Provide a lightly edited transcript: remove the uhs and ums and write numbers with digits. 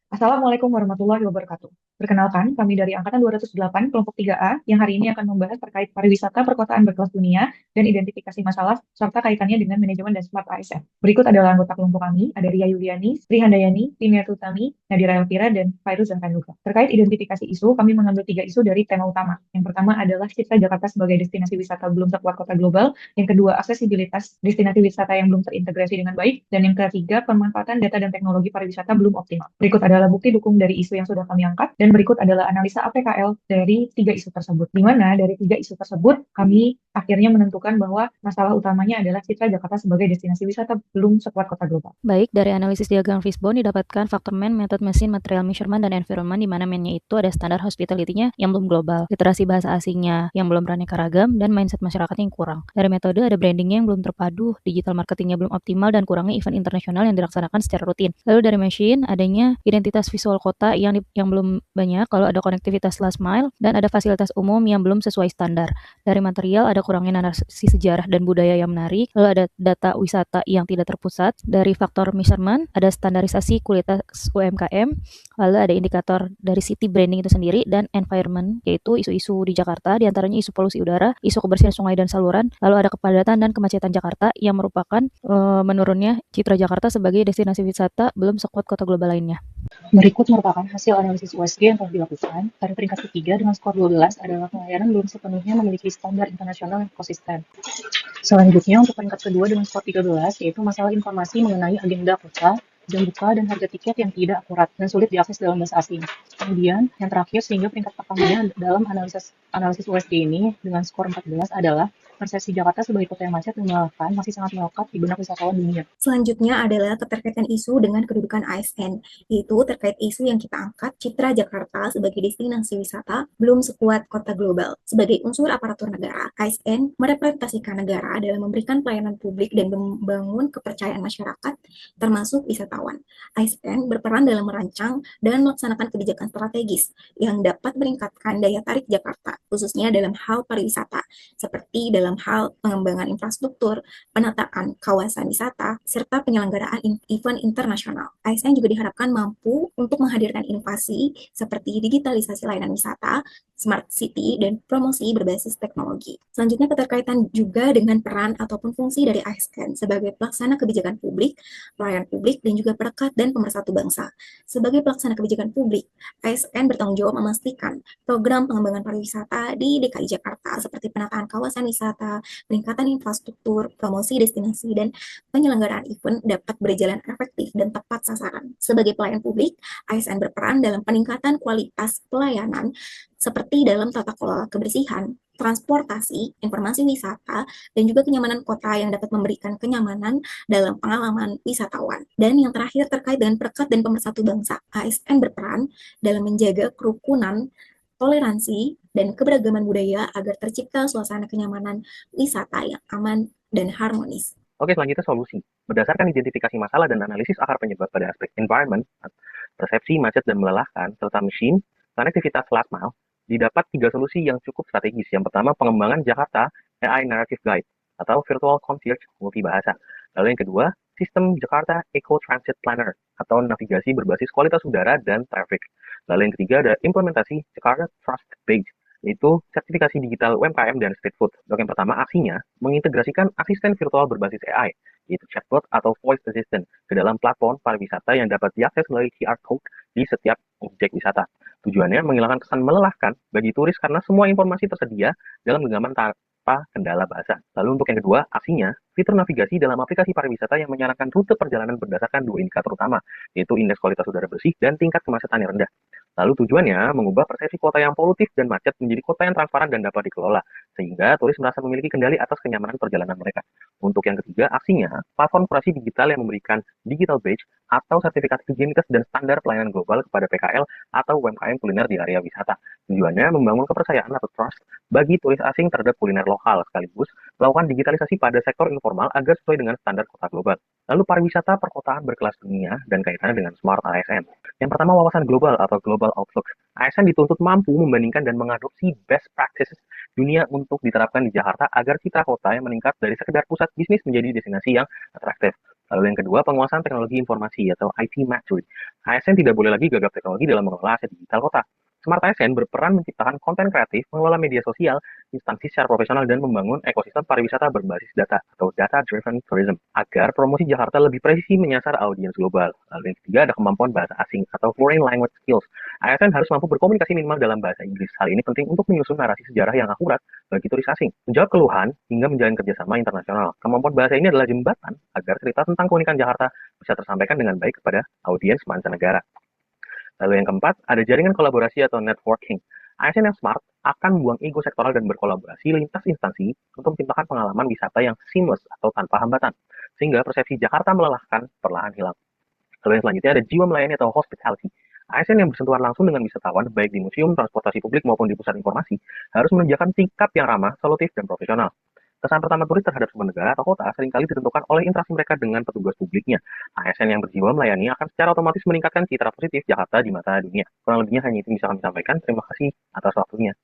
Assalamualaikum warahmatullahi wabarakatuh. Perkenalkan, kami dari Angkatan 208 kelompok 3A yang hari ini akan membahas terkait pariwisata perkotaan berkelas dunia dan identifikasi masalah serta kaitannya dengan manajemen dan smart ASN. Berikut adalah anggota kelompok kami, ada Ria Yuliani, Sri Handayani, Timia Tutami, Nadira Elvira, dan Fairuz Zantanuka. Terkait identifikasi isu, kami mengambil 3 isu dari tema utama. Yang pertama adalah citra Jakarta sebagai destinasi wisata belum sekuat kota global. Yang kedua, aksesibilitas destinasi wisata yang belum terintegrasi dengan baik. Dan yang ketiga, pemanfaatan data dan teknologi pariwisata belum optimal. Berikut adalah bukti dukung dari isu yang sudah kami angkat, dan berikut adalah analisa APKL dari 3 isu tersebut. Di mana dari 3 isu tersebut, kami akhirnya menentukan bahwa masalah utamanya adalah citra Jakarta sebagai destinasi wisata belum sekuat kota global. Baik, dari analisis diagram Fishbone didapatkan faktor man, method mesin, material measurement, dan environment di mana man-nya itu ada standar hospitality-nya yang belum global, literasi bahasa asingnya yang belum beraneka ragam, dan mindset masyarakatnya yang kurang. Dari metode ada brandingnya yang belum terpadu, digital marketingnya belum optimal, dan kurangnya event internasional yang dilaksanakan secara rutin. Lalu dari machine, adanya identitas visual kota yang belum banyak, lalu ada konektivitas last mile, dan ada fasilitas umum yang belum sesuai standar. Dari material ada kurangnya narasi sejarah dan budaya yang menarik, lalu ada data wisata yang tidak terpusat. Dari faktor measurement ada standarisasi kualitas UMKM, lalu ada indikator dari city branding itu sendiri, dan environment yaitu isu-isu di Jakarta, diantaranya isu polusi udara, isu kebersihan sungai dan saluran, lalu ada kepadatan dan kemacetan Jakarta yang merupakan menurunnya citra Jakarta sebagai destinasi wisata belum sekuat kota global lainnya. Berikut merupakan hasil analisis USG yang telah dilakukan. Pada peringkat ketiga dengan skor 12 adalah pelayanan belum sepenuhnya memiliki standar internasional yang konsisten. Selanjutnya untuk peringkat kedua dengan skor 13 yaitu masalah informasi mengenai agenda kota, jam buka, dan harga tiket yang tidak akurat dan sulit diakses dalam bahasa asing. Kemudian yang terakhir sehingga peringkat pertamanya dalam analisis USG ini dengan skor 14 adalah persepsi Jakarta sebagai kota yang macet dan melelahkan masih sangat melekat di benak wisatawan dunia. Selanjutnya adalah keterkaitan isu dengan kedudukan ASN, yaitu terkait isu yang kita angkat, citra Jakarta sebagai destinasi wisata belum sekuat kota global. Sebagai unsur aparatur negara, ASN merepresentasikan negara dalam memberikan pelayanan publik dan membangun kepercayaan masyarakat, termasuk wisatawan. ASN berperan dalam merancang dan melaksanakan kebijakan strategis yang dapat meningkatkan daya tarik Jakarta, khususnya dalam hal pariwisata, seperti dalam hal pengembangan infrastruktur, penataan kawasan wisata, serta penyelenggaraan event internasional. ASN juga diharapkan mampu untuk menghadirkan inovasi seperti digitalisasi layanan wisata, smart city, dan promosi berbasis teknologi. Selanjutnya keterkaitan juga dengan peran ataupun fungsi dari ASN sebagai pelaksana kebijakan publik, pelayan publik, dan juga perekat dan pemersatu bangsa. Sebagai pelaksana kebijakan publik, ASN bertanggung jawab memastikan program pengembangan pariwisata di DKI Jakarta seperti penataan kawasan wisata, peningkatan infrastruktur, promosi destinasi, dan penyelenggaraan event dapat berjalan efektif dan tepat sasaran. Sebagai pelayan publik, ASN berperan dalam peningkatan kualitas pelayanan seperti dalam tata kelola kebersihan, transportasi, informasi wisata, dan juga kenyamanan kota yang dapat memberikan kenyamanan dalam pengalaman wisatawan. Dan yang terakhir terkait dengan perekat dan pemersatu bangsa, ASN berperan dalam menjaga kerukunan, toleransi, dan keberagaman budaya agar tercipta suasana kenyamanan wisata yang aman dan harmonis. Oke, selanjutnya solusi. Berdasarkan identifikasi masalah dan analisis akar penyebab pada aspek environment, persepsi macet dan melelahkan, serta machine, konektivitas last mile, didapat 3 solusi yang cukup strategis. Yang pertama, pengembangan Jakarta AI Narrative Guide atau Virtual Concierge multibahasa. Lalu yang kedua, sistem Jakarta Eco Transit Planner atau navigasi berbasis kualitas udara dan traffic. Lalu yang ketiga ada implementasi Jakarta Trust Page, yaitu sertifikasi digital UMKM dan street food. Untuk yang pertama, aksinya mengintegrasikan asisten virtual berbasis AI, yaitu chatbot atau voice assistant, ke dalam platform pariwisata yang dapat diakses melalui QR code di setiap objek wisata. Tujuannya menghilangkan kesan melelahkan bagi turis karena semua informasi tersedia dalam genggaman tanpa kendala bahasa. Lalu untuk yang kedua, aksinya fitur navigasi dalam aplikasi pariwisata yang menyarankan rute perjalanan berdasarkan 2 indikator utama, yaitu indeks kualitas udara bersih dan tingkat kemacetan yang rendah. Lalu tujuannya mengubah persepsi kota yang polutif dan macet menjadi kota yang transparan dan dapat dikelola, sehingga turis merasa memiliki kendali atas kenyamanan perjalanan mereka. Untuk yang ketiga, aksinya, platform operasi digital yang memberikan digital badge atau sertifikat higienitas dan standar pelayanan global kepada PKL atau UMKM kuliner di area wisata. Tujuannya membangun kepercayaan atau trust bagi turis asing terhadap kuliner lokal, sekaligus melakukan digitalisasi pada sektor informal agar sesuai dengan standar kota global. Lalu pariwisata perkotaan berkelas dunia dan kaitannya dengan smart ASN. Yang pertama, wawasan global atau global outlook. ASN dituntut mampu membandingkan dan mengadopsi best practices dunia untuk diterapkan di Jakarta agar citra kota yang meningkat dari sekedar pusat bisnis menjadi destinasi yang atraktif. Lalu yang kedua, penguasaan teknologi informasi atau IT mastery. ASN tidak boleh lagi gagap teknologi dalam mengelola aset digital kota. Smart ASN berperan menciptakan konten kreatif, mengelola media sosial, instansi secara profesional, dan membangun ekosistem pariwisata berbasis data atau data-driven tourism agar promosi Jakarta lebih presisi menyasar audiens global. Lalu yang ketiga ada kemampuan bahasa asing atau foreign language skills. ASN harus mampu berkomunikasi minimal dalam bahasa Inggris. Hal ini penting untuk menyusun narasi sejarah yang akurat bagi turis asing, menjawab keluhan, hingga menjalin kerjasama internasional. Kemampuan bahasa ini adalah jembatan agar cerita tentang keunikan Jakarta bisa tersampaikan dengan baik kepada audiens mancanegara. Lalu yang keempat, ada jaringan kolaborasi atau networking. ASN yang smart akan membuang ego sektoral dan berkolaborasi lintas instansi untuk menciptakan pengalaman wisata yang seamless atau tanpa hambatan, sehingga persepsi Jakarta melelahkan perlahan hilang. Lalu yang selanjutnya ada jiwa melayani atau hospitality. ASN yang bersentuhan langsung dengan wisatawan, baik di museum, transportasi publik, maupun di pusat informasi, harus menunjukkan sikap yang ramah, solutif, dan profesional. Kesan pertama turis terhadap sebuah negara atau kota seringkali ditentukan oleh interaksi mereka dengan petugas publiknya. ASN yang berjiwa melayani akan secara otomatis meningkatkan citra positif Jakarta di mata dunia. Kurang lebihnya hanya itu bisa kami sampaikan. Terima kasih atas waktunya.